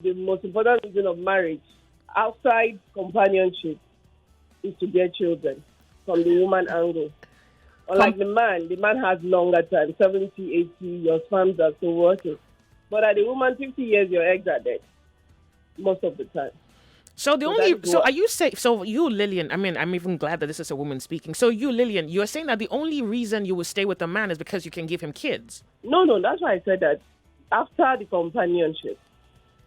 the most important reason of marriage outside companionship is to get children from the woman angle. Unlike the man has longer time, 70, 80, your sperms are still working. But at the woman, 50 years, your eggs are dead most of the time. So are you saying, so you, Lillian, I mean, I'm even glad that this is a woman speaking. So you, Lillian, you're saying that the only reason you will stay with a man is because you can give him kids? No, that's why I said that after the companionship.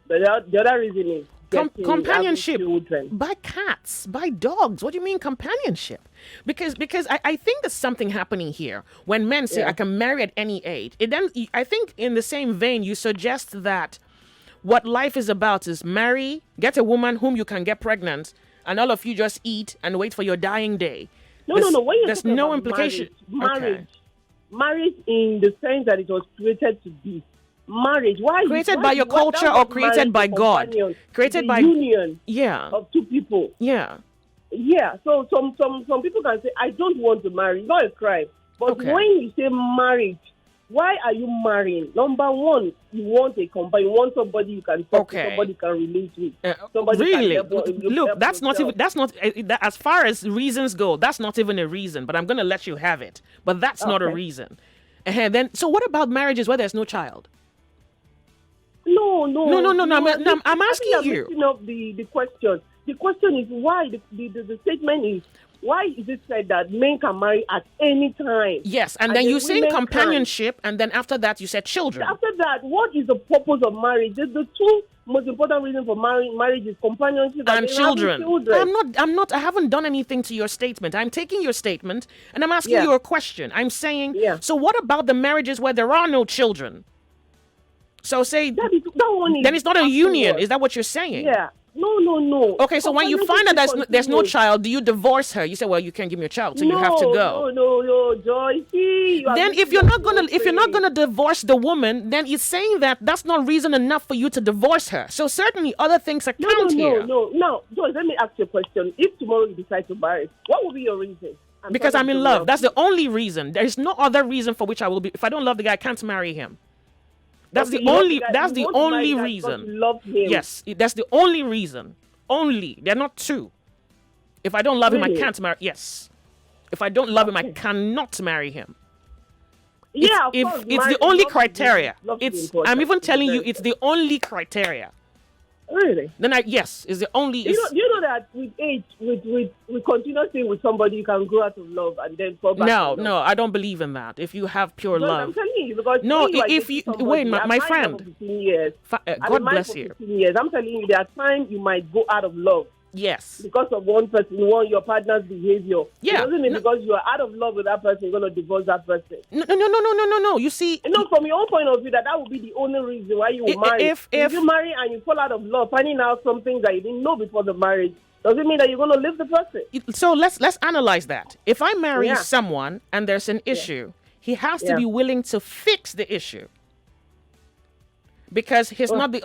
The other reason is companionship by cats, by dogs. What do you mean companionship? Because I think there's something happening here when men say I can marry at any age. I think in the same vein you suggest that what life is about is marry, get a woman whom you can get pregnant, and all of you just eat and wait for your dying day. No. There's no implication. Marriage in the sense that it was created to be. Marriage. Why created by your culture or created by God? Created by union. Of two people. Yeah. So some people can say, I don't want to marry. It's not a crime. But when you say marriage, why are you marrying? Number one, you want a companion. You want somebody you can talk to, somebody you can relate with. Really? Look, that's not as far as reasons go, that's not even a reason, but I'm going to let you have it. But that's not a reason. And then, so what about marriages where there's no child? No. I'm asking you. I'm up the question. The question is why the statement is, why is it said that men can marry at any time? Yes, and then you say companionship, and then after that you said children. After that, what is the purpose of marriage? The two most important reasons for marriage is companionship and children. I haven't done anything to your statement. I'm taking your statement and I'm asking you a question. I'm saying, so what about the marriages where there are no children? So say then it's not a union. Is that what you're saying? Yeah. No. Okay, so when you find that there's no child, do you divorce her? You say, well, you can't give me a child, so you have to go. No, Joyce. Then if you're not gonna divorce the woman, then you're saying that that's not reason enough for you to divorce her. So certainly other things account here. No. Joyce, let me ask you a question. If tomorrow you decide to marry, what will be your reason? Because I'm in love. That's the only reason. There is no other reason for which I will be. If I don't love the guy, I can't marry him. That's the only reason. Love him. Yes, that's the only reason. Only. They're not two. If I don't love him, I can't marry. Yes. If I don't love him, I cannot marry him. Yeah, it's the only criteria. I'm even telling you, it's the only criteria. Really? Then it's the only. You know that with age, with continuously with somebody, you can grow out of love and then fall back. No, I don't believe in that. If you have pure love, I'm telling you because if you wait, my friend, God bless you. Years, I'm telling you, there are times you might go out of love. Yes. Because of one person, your partner's behavior. Yeah. It doesn't mean because you are out of love with that person, you're going to divorce that person. No. You see... from your own point of view, that would be the only reason why you will marry. If you marry and you fall out of love, finding out some things that you didn't know before the marriage, doesn't mean that you're going to leave the person. So let's analyze that. If I marry someone and there's an issue, he has to be willing to fix the issue. Because he's not the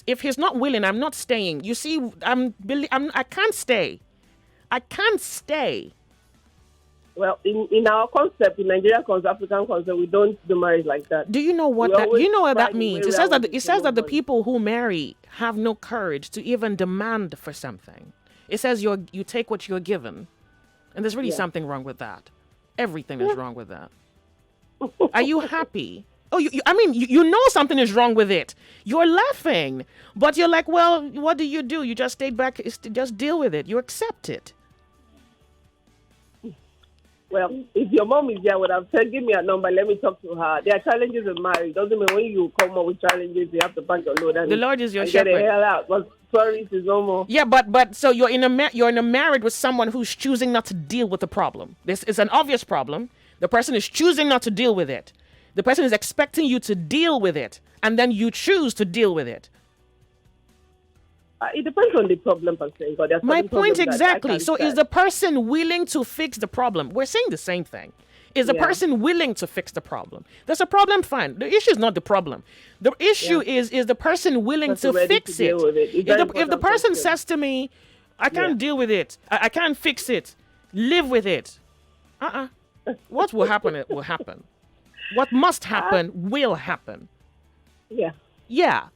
if he's not willing, I'm not staying. You see, I can't stay. I can't stay. Well, in our concept, in Nigerian concept, African concept, we don't do marriage like that. Do you know what that means? It says that the people who marry have no courage to even demand for something. It says you take what you're given, and there's really something wrong with that. Everything is wrong with that. Are you happy? Oh, you know something is wrong with it. You're laughing, but you're like, well, what do? You just stayed back. Just deal with it. You accept it. Well, if your mom is there, I would have said, give me a number. Let me talk to her. There are challenges in marriage. Doesn't mean when you come up with challenges, you have to pack your load. The Lord is your shepherd. Get the hell out. But sorry, is no more. Yeah, but so you're in a marriage with someone who's choosing not to deal with the problem. This is an obvious problem. The person is choosing not to deal with it. The person is expecting you to deal with it, and then you choose to deal with it. It depends on the problem, per se. My point exactly. So is the person willing to fix the problem? We're saying the same thing. Is the person willing to fix the problem? There's a problem, fine. The issue is not the problem. The issue is the person willing to fix it? If the person says to me, I can't deal with it, I can't fix it, live with it. What will happen, it will happen. What must happen will happen. Yeah. Yeah.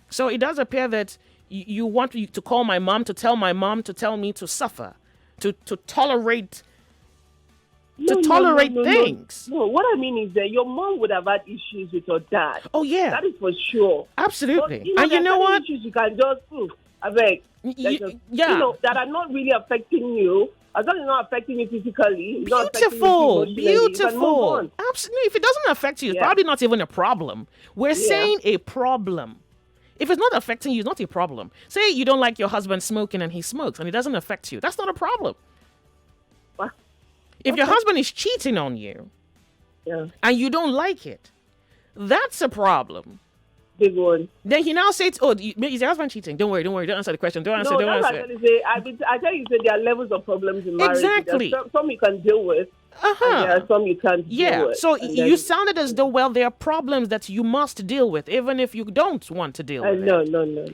So it does appear that you want to call my mom, to tell my mom, to tell me to suffer, to tolerate things. No, what I mean is that your mom would have had issues with your dad. Oh, yeah. That is for sure. Absolutely. But, and you know what? Issues you can just, that are not really affecting you. As long as it's not affecting you physically. Beautiful. Beautiful. Absolutely. If it doesn't affect you, it's probably not even a problem. We're saying a problem. If it's not affecting you, it's not a problem. Say you don't like your husband smoking and he smokes and it doesn't affect you. That's not a problem. What? If your husband is cheating on you and you don't like it, that's a problem. Big one. Then he now says, is your husband cheating? Don't worry. Don't answer the question. Don't answer. I tell you, there are levels of problems in marriage. Exactly. Some you can deal with. And there are some you can't deal with. So you sounded as though, there are problems that you must deal with, even if you don't want to deal with No.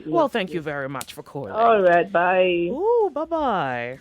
Well, thank you very much for calling. All right, bye. Ooh, bye-bye.